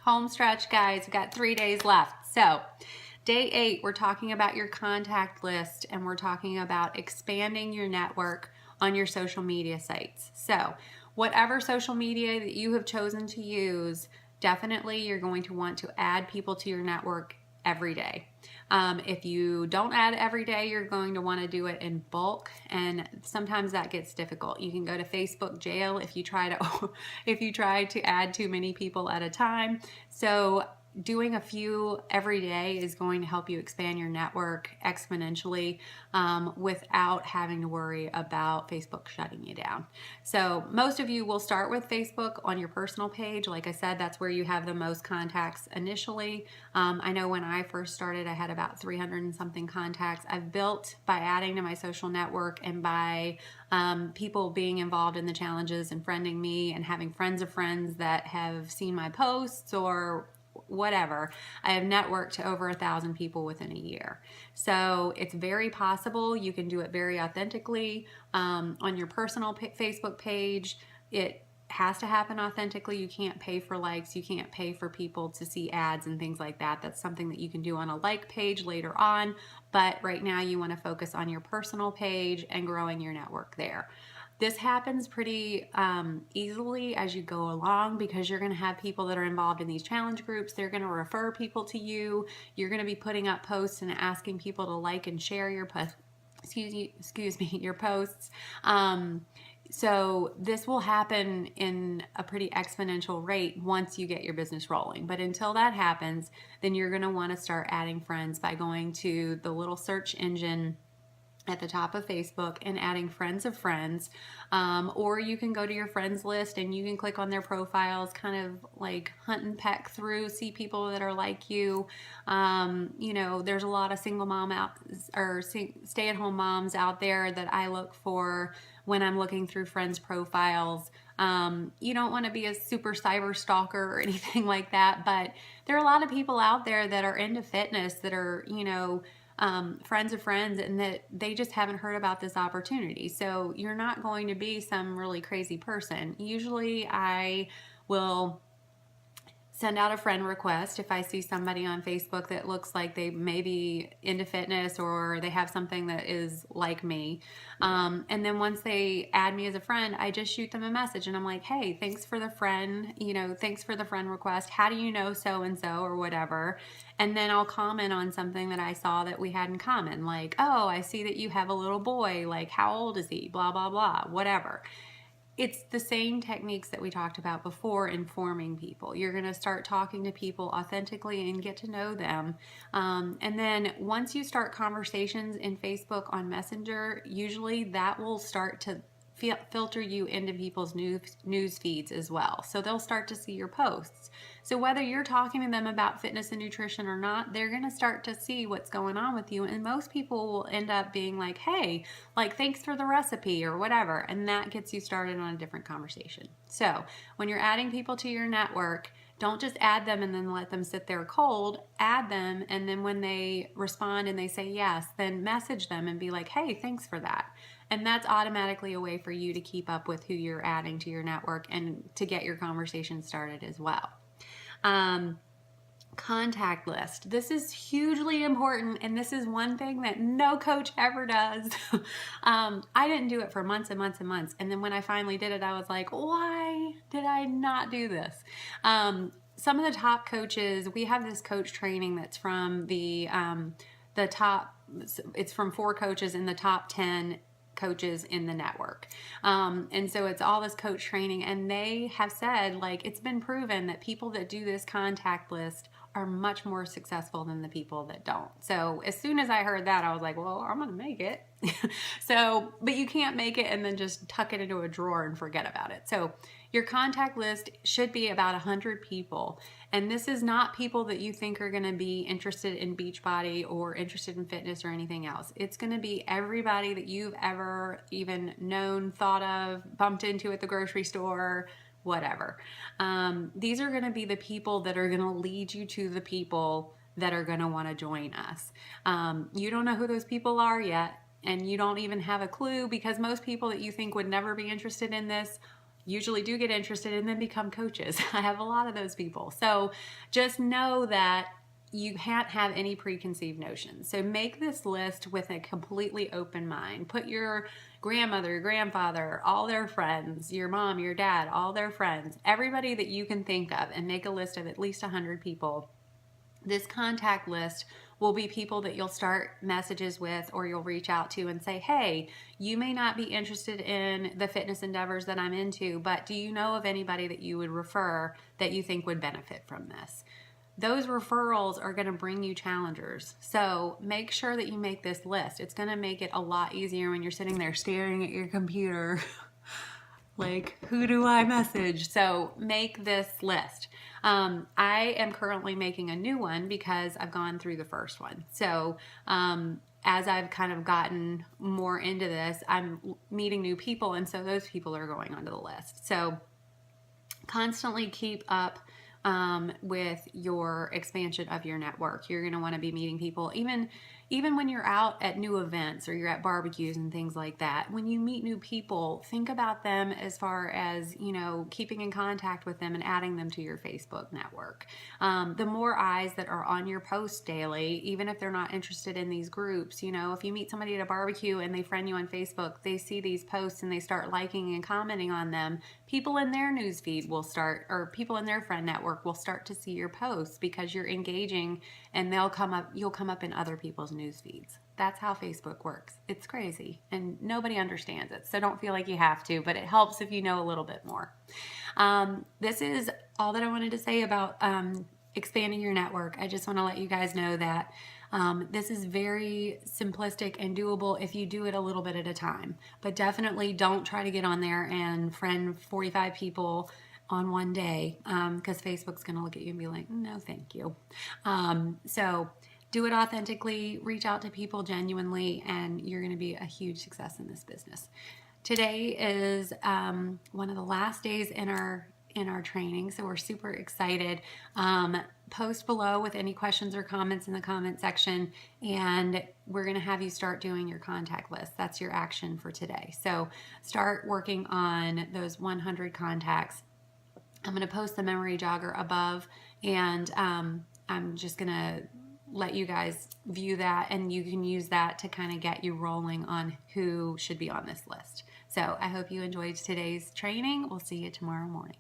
Home stretch, guys. We've got 3 days left. So day 8, we're talking about your contact list, and we're talking about expanding your network on your social media sites. So whatever social media that you have chosen to use, definitely you're going to want to add people to your network every day. If you don't add every day, you're going to want to do it in bulk, and sometimes that gets difficult. You can go to Facebook jail if you try to if you try to add too many people at a time. So doing a few every day is going to help you expand your network exponentially without having to worry about Facebook shutting you down. So most of you will start with Facebook on your personal page. Like I said, that's where you have the most contacts initially. I know when I first started, I had about 300 and something contacts. I've built by adding to my social network and by people being involved in the challenges and friending me and having friends of friends that have seen my posts or whatever. I have networked to over 1,000 people within a year. So it's very possible. You can do it very authentically on your personal Facebook page. It has to happen authentically. You can't pay for likes. You can't pay for people to see ads and things like that. That's something that you can do on a like page later on. But right now you want to focus on your personal page and growing your network there. This happens pretty easily as you go along because you're going to have people that are involved in these challenge groups. They're going to refer people to you. You're going to be putting up posts and asking people to like and share your posts. Your posts. So this will happen in a pretty exponential rate once you get your business rolling. But until that happens, then you're going to want to start adding friends by going to the little search engine at the top of Facebook and adding friends of friends, or you can go to your friends list and you can click on their profiles, kind of like hunt and peck through, see people that are like you. You know, there's a lot of single mom out or stay-at-home moms out there that I look for when I'm looking through friends' profiles. You don't want to be a super cyber stalker or anything like that, but there are a lot of people out there that are into fitness that are, you know, friends of friends, and that they just haven't heard about this opportunity. So you're not going to be some really crazy person. Usually I will send out a friend request if I see somebody on Facebook that looks like they may be into fitness or they have something that is like me. And then once they add me as a friend, I just shoot them a message and I'm like, hey, thanks for the friend, you know, thanks for the friend request. How do you know so-and-so or whatever? And then I'll comment on something that I saw that we had in common. Like, oh, I see that you have a little boy. Like, how old is he? Blah, blah, blah, whatever. It's the same techniques that we talked about before informing people. You're going to start talking to people authentically and get to know them. And then once you start conversations in Facebook on Messenger, usually that will start to filter you into people's news feeds as well. So they'll start to see your posts. So whether you're talking to them about fitness and nutrition or not, they're going to start to see what's going on with you. And most people will end up being like, hey, like, thanks for the recipe or whatever. And that gets you started on a different conversation. So when you're adding people to your network, don't just add them and then let them sit there cold. Add them, and then when they respond and they say yes, then message them and be like, hey, thanks for that. And that's automatically a way for you to keep up with who you're adding to your network and to get your conversation started as well. Contact list. This is hugely important, and this is one thing that no coach ever does. I didn't do it for months and months and months, and then when I finally did it, I was like, why did I not do this? Some of the top coaches, we have this coach training that's from the top, it's from 4 coaches in the top 10 coaches in the network. And so it's all this coach training, and they have said, like, it's been proven that people that do this contact list are much more successful than the people that don't. So as soon as I heard that, I was like, well, I'm going to make it. So, but you can't make it and then just tuck it into a drawer and forget about it. So your contact list should be about 100 people. And this is not people that you think are going to be interested in Beachbody or interested in fitness or anything else. It's going to be everybody that you've ever even known, thought of, bumped into at the grocery store, whatever. These are going to be the people that are going to lead you to the people that are going to want to join us. You don't know who those people are yet, and you don't even have a clue, because most people that you think would never be interested in this usually do get interested and then become coaches. I have a lot of those people. So just know that you can't have any preconceived notions. So make this list with a completely open mind. Put your grandmother, your grandfather, all their friends, your mom, your dad, all their friends, everybody that you can think of, and make a list of at least 100 people. This contact list will be people that you'll start messages with, or you'll reach out to and say, hey, you may not be interested in the fitness endeavors that I'm into, but do you know of anybody that you would refer that you think would benefit from this? Those referrals are going to bring you challengers. So make sure that you make this list. It's going to make it a lot easier when you're sitting there staring at your computer like, who do I message? So make this list. I am currently making a new one because I've gone through the first one. So as I've kind of gotten more into this, I'm meeting new people, and so those people are going onto the list. So constantly keep up with your expansion of your network. You're going to want to be meeting people, even when you're out at new events or you're at barbecues and things like that. When you meet new people, think about them as far as, keeping in contact with them and adding them to your Facebook network. The more eyes that are on your posts daily, even if they're not interested in these groups, if you meet somebody at a barbecue and they friend you on Facebook, they see these posts and they start liking and commenting on them, people in their newsfeed will start, or people in their friend network will start to see your posts because you're engaging, and you'll come up in other people's news feeds. That's how Facebook works. It's crazy and nobody understands it. So don't feel like you have to, but it helps if you know a little bit more. This is all that I wanted to say about expanding your network. I just want to let you guys know that this is very simplistic and doable if you do it a little bit at a time. But definitely don't try to get on there and friend 45 people on one day, because Facebook's going to look at you and be like, no, thank you. So do it authentically, reach out to people genuinely, and you're going to be a huge success in this business. Today is one of the last days in our training, so we're super excited. Post below with any questions or comments in the comment section, and we're going to have you start doing your contact list. That's your action for today. So start working on those 100 contacts. I'm going to post the memory jogger above, and I'm just going to let you guys view that, and you can use that to kind of get you rolling on who should be on this list. So I hope you enjoyed today's training. We'll see you tomorrow morning.